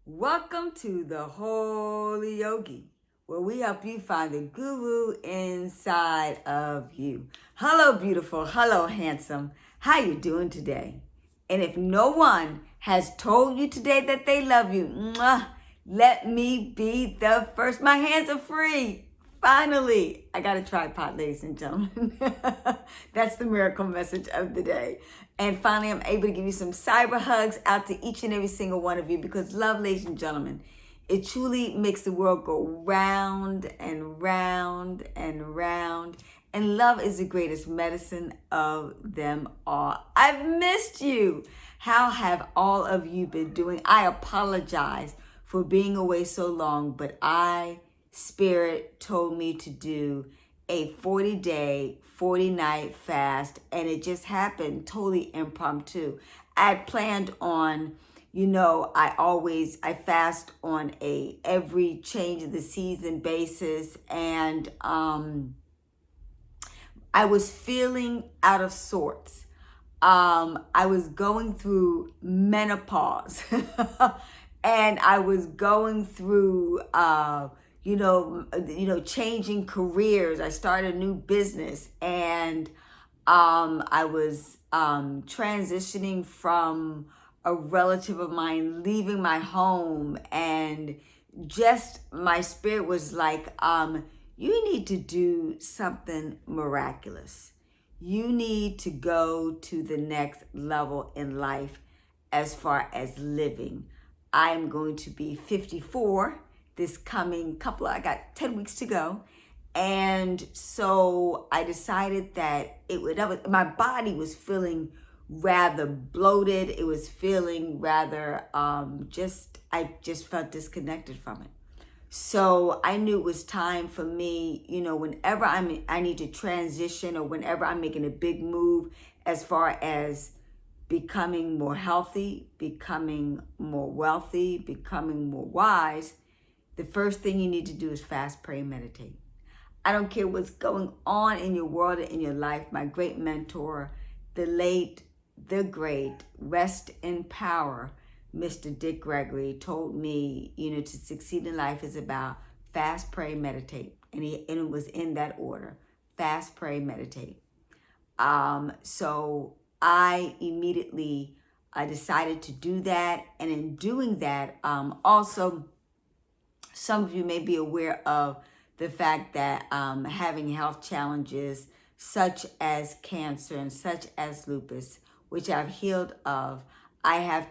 Welcome to the Holy Yogi, where we help you find the guru inside of you. Hello, beautiful. Hello, handsome. How you doing today? And if no one has told you today that they love you, let me be the first. My hands are free. Finally, I got a tripod, ladies and gentlemen. That's the miracle message of the day. And finally, I'm able to give you some cyber hugs out to each and every single one of you because love, ladies and gentlemen, it truly makes the world go round and round and round. And love is the greatest medicine of them all. I've missed you. How have all of you been doing? I apologize for being away so long, but Spirit told me to do a 40-day, 40-night fast, and it just happened totally impromptu. I had planned on, I fast on a every change of the season basis, and I was feeling out of sorts. I was going through menopause, and I was going through changing careers. I started a new business, and I was transitioning from a relative of mine leaving my home, and just my spirit was like, you need to do something miraculous. You need to go to the next level in life as far as living. I am going to be 54 this coming I got 10 weeks to go. And so I decided that my body was feeling rather bloated. It was feeling rather, I just felt disconnected from it. So I knew it was time for me, whenever I need to transition or whenever I'm making a big move as far as becoming more healthy, becoming more wealthy, becoming more wise, the first thing you need to do is fast, pray, and meditate. I don't care what's going on in your world or in your life. My great mentor, the great, rest in power, Mr. Dick Gregory, told me, to succeed in life is about fast, pray, meditate. And it was in that order. Fast, pray, meditate. So I immediately decided to do that. And in doing that, also, some of you may be aware of the fact that having health challenges such as cancer and such as lupus, which I've healed of, a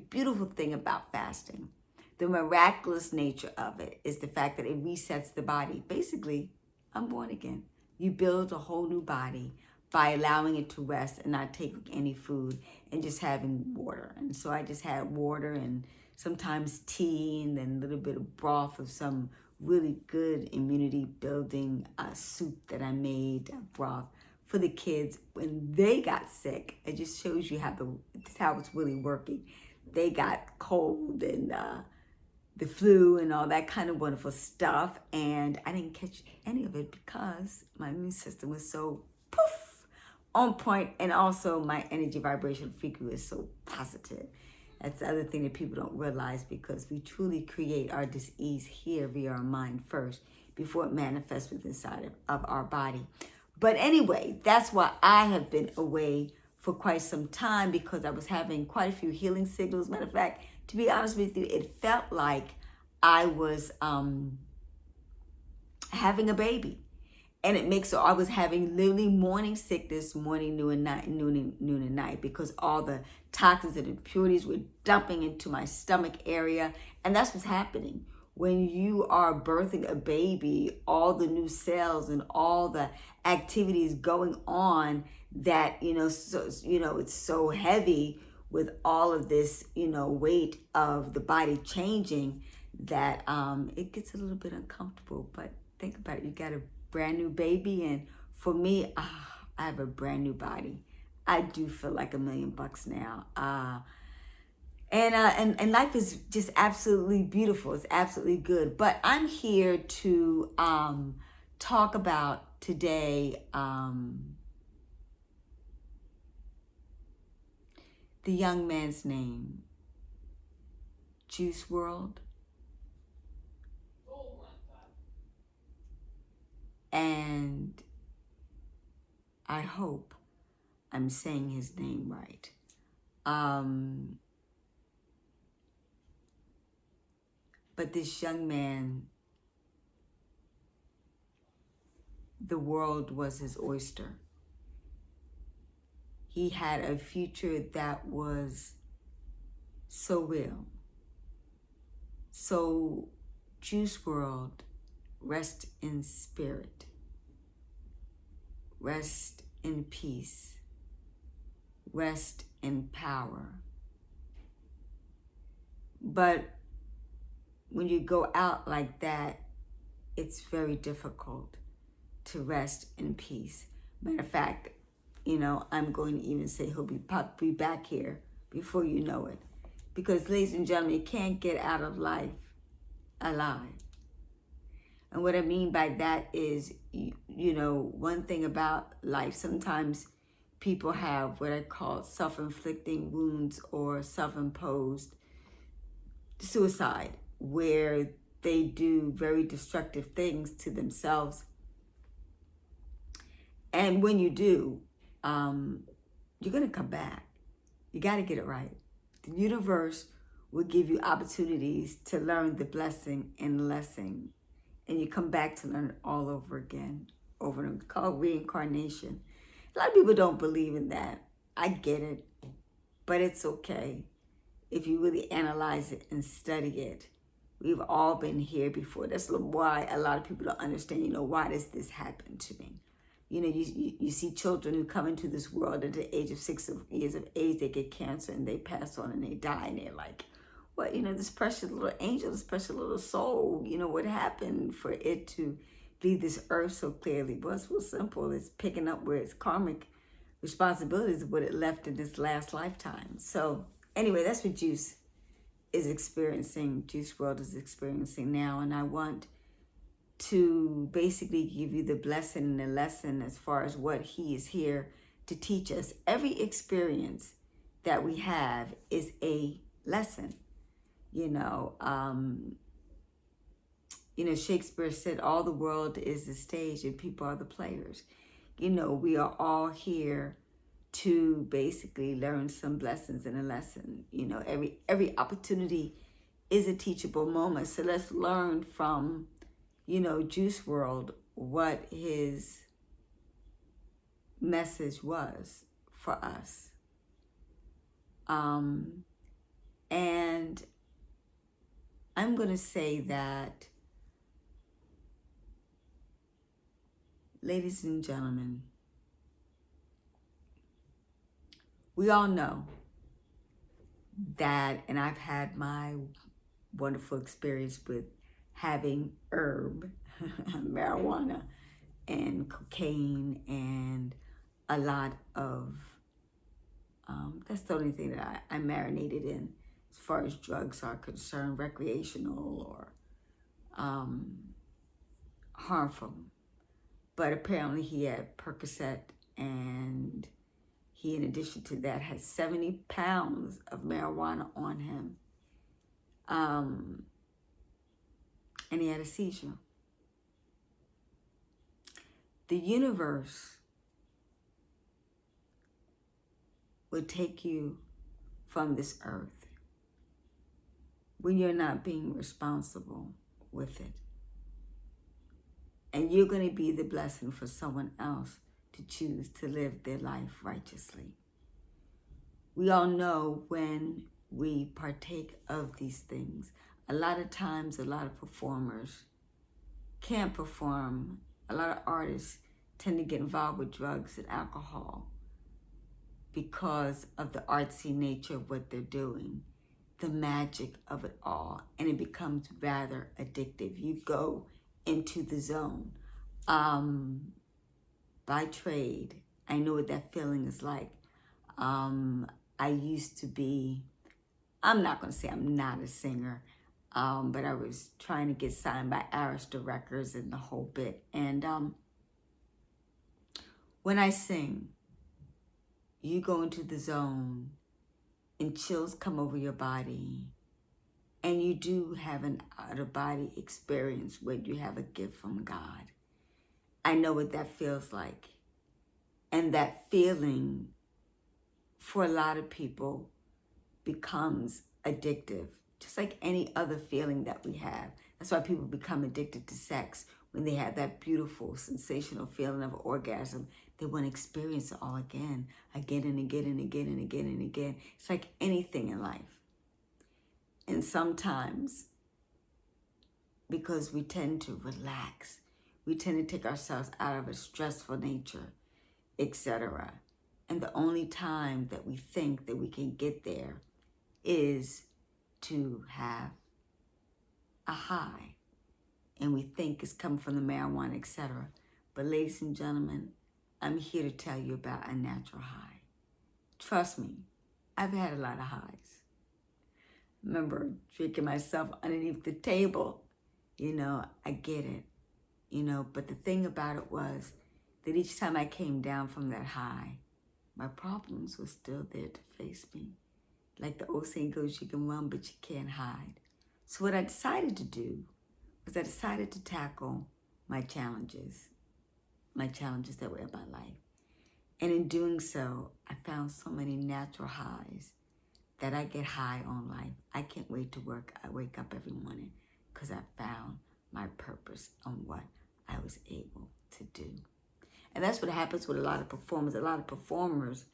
beautiful thing about fasting, the miraculous nature of it is the fact that it resets the body. Basically, I'm born again. You build a whole new body by allowing it to rest and not taking any food and just having water. And so I just had water and sometimes tea and then a little bit of broth of some really good immunity building soup that I made, broth for the kids when they got sick. It just shows you how it's really working. They got cold and the flu and all that kind of wonderful stuff, and I didn't catch any of it because my immune system was so poof on point, and also my energy vibration frequency was so positive. That's the other thing that people don't realize, because we truly create our disease here via our mind first before it manifests within inside of our body. But anyway, that's why I have been away for quite some time, because I was having quite a few healing signals. Matter of fact, to be honest with you, it felt like I was having a baby. And I was having literally morning sickness, morning, noon, and night, because all the toxins and impurities were dumping into my stomach area. And that's what's happening. When you are birthing a baby, all the new cells and all the activities going on that, it's so heavy with all of this, weight of the body changing, that it gets a little bit uncomfortable. But think about it. You got a brand new baby, and for me, I have a brand new body. I do feel like $1 million now. And life is just absolutely beautiful. It's absolutely good. But I'm here to talk about today the young man's name, Juice World. And I hope I'm saying his name right. But this young man, the world was his oyster. He had a future that was so real. So, Juice World, rest in spirit. Rest in peace. Rest in power. But when you go out like that, it's very difficult to rest in peace. Matter of fact, I'm going to even say he'll be back here before you know it. Because, ladies and gentlemen, you can't get out of life alive. And what I mean by that is, one thing about life, sometimes people have what I call self-inflicting wounds or self-imposed suicide, where they do very destructive things to themselves. And when you do, you're going to come back. You got to get it right. The universe will give you opportunities to learn the blessing and lesson. And you come back to learn it all over again. Over and called reincarnation. A lot of people don't believe in that. I get it. But it's okay if you really analyze it and study it. We've all been here before. That's why a lot of people don't understand, why does this happen to me? You see children who come into this world at the age of 6 years of age, they get cancer and they pass on and they die. And they're like, well, this precious little angel, this precious little soul, what happened for it to leave this earth so clearly? Well, it's real simple. It's picking up where its karmic responsibilities of what it left in this last lifetime. So anyway, that's what Juice is experiencing. Juice World is experiencing now. And I want to basically give you the blessing and the lesson as far as what he is here to teach us. Every experience that we have is a lesson. Shakespeare said all the world is the stage and people are the players. We are all here to basically learn some lessons and a lesson. Every opportunity is a teachable moment. So let's learn from Juice World, what his message was for us. And I'm going to say that, ladies and gentlemen, we all know that, and I've had my wonderful experience with having herb, marijuana, and cocaine, and a lot of, that's the only thing that I marinated in as far as drugs are concerned, recreational or harmful. But apparently he had Percocet, and he, in addition to that, had 70 pounds of marijuana on him. And he had a seizure. The universe will take you from this earth when you're not being responsible with it. And you're going to be the blessing for someone else to choose to live their life righteously. We all know when we partake of these things, a lot of times, a lot of performers can't perform. A lot of artists tend to get involved with drugs and alcohol because of the artsy nature of what they're doing, the magic of it all, and it becomes rather addictive. You go into the zone. By trade, I know what that feeling is like. I used to be, I'm not going to say I'm not a singer, but I was trying to get signed by Arista Records and the whole bit. And when I sing, you go into the zone and chills come over your body And you do have an out-of-body experience where you have a gift from God. I know what that feels like. And that feeling, for a lot of people, becomes addictive, just like any other feeling that we have. That's why people become addicted to sex. When they have that beautiful, sensational feeling of orgasm, they want to experience it all again and again and again and again and again. It's like anything in life. And sometimes, because we tend to relax, we tend to take ourselves out of a stressful nature, etc. And the only time that we think that we can get there is to have a high. And we think it's coming from the marijuana, etc. But ladies and gentlemen, I'm here to tell you about a natural high. Trust me, I've had a lot of highs. I remember drinking myself underneath the table. I get it. But the thing about it was that each time I came down from that high, my problems were still there to face me. Like the old saying goes, you can run, but you can't hide. So what I decided to do was I decided to tackle my challenges that were in my life. And in doing so, I found so many natural highs that I get high on life. I can't wait to work. I wake up every morning because I found my purpose on what I was able to do. And that's what happens with a lot of performers. A lot of performers,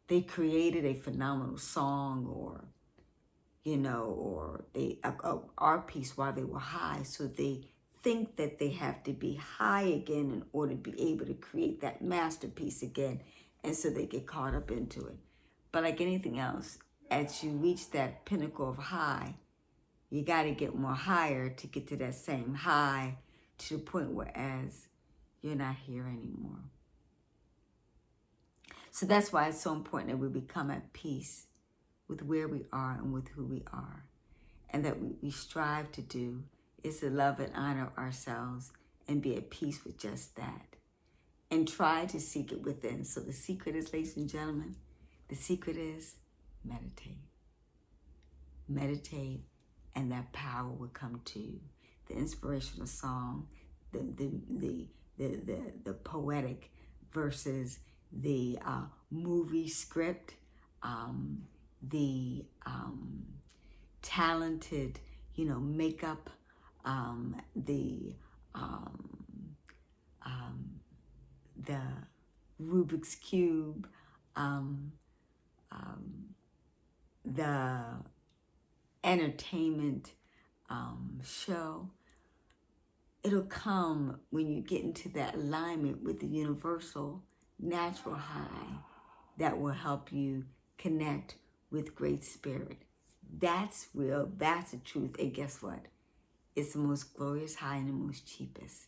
they created a phenomenal song or they art piece while they were high. So they think that they have to be high again in order to be able to create that masterpiece again. And so they get caught up into it. But like anything else, as you reach that pinnacle of high, you got to get more higher to get to that same high, to the point where as you're not here anymore. So that's why it's so important that we become at peace with where we are and with who we are. And that we strive to do is to love and honor ourselves and be at peace with just that. And try to seek it within. So the secret is, ladies and gentlemen, the secret is meditate. Meditate, and that power will come to you. The inspirational song, the poetic versus the movie script, the talented, makeup, the Rubik's Cube, the entertainment show. It'll come when you get into that alignment with the universal natural high that will help you connect with Great Spirit. That's real, that's the truth. And guess what? It's the most glorious high and the most cheapest.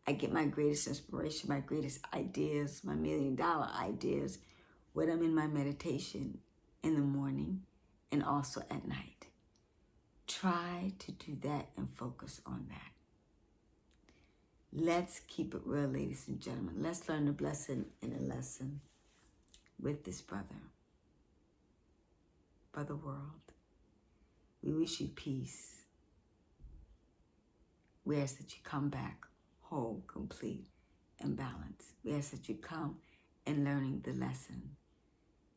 I get my greatest inspiration, my greatest ideas, my $1 million ideas when I'm in my meditation in the morning and also at night. Try to do that and focus on that. Let's keep it real, ladies and gentlemen. Let's learn a blessing and a lesson with this brother. Brother world, we wish you peace. We ask that you come back whole, complete, and balanced. We ask that you come and learning the lesson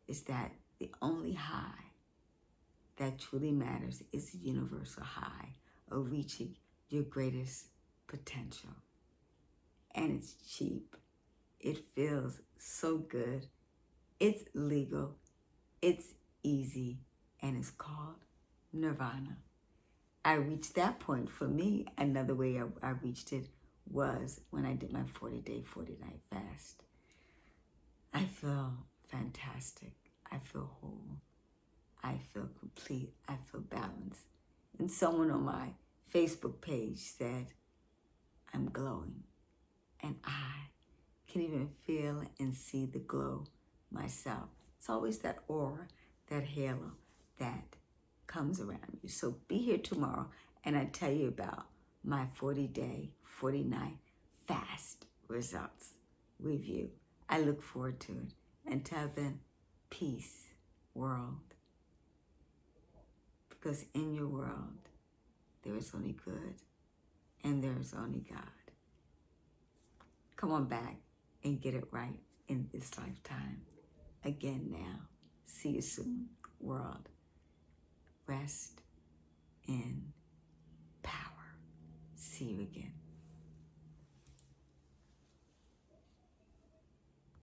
is that the only high that truly matters is the universal high of reaching your greatest potential. And it's cheap. It feels so good. It's legal. It's easy. And it's called nirvana. I reached that point for me. Another way I reached it was when I did my 40-day, 40-night fast. I feel fantastic. I feel whole. I feel complete. I feel balanced. And someone on my Facebook page said, I'm glowing. And I can even feel and see the glow myself. It's always that aura, that halo that comes around you. So be here tomorrow and I tell you about my 40-day, 40-night fast results review. I look forward to it. Until then, peace, world. Because in your world, there is only good, and there is only God. Come on back and get it right in this lifetime. Again now. See you soon, world. Rest in power. See you again.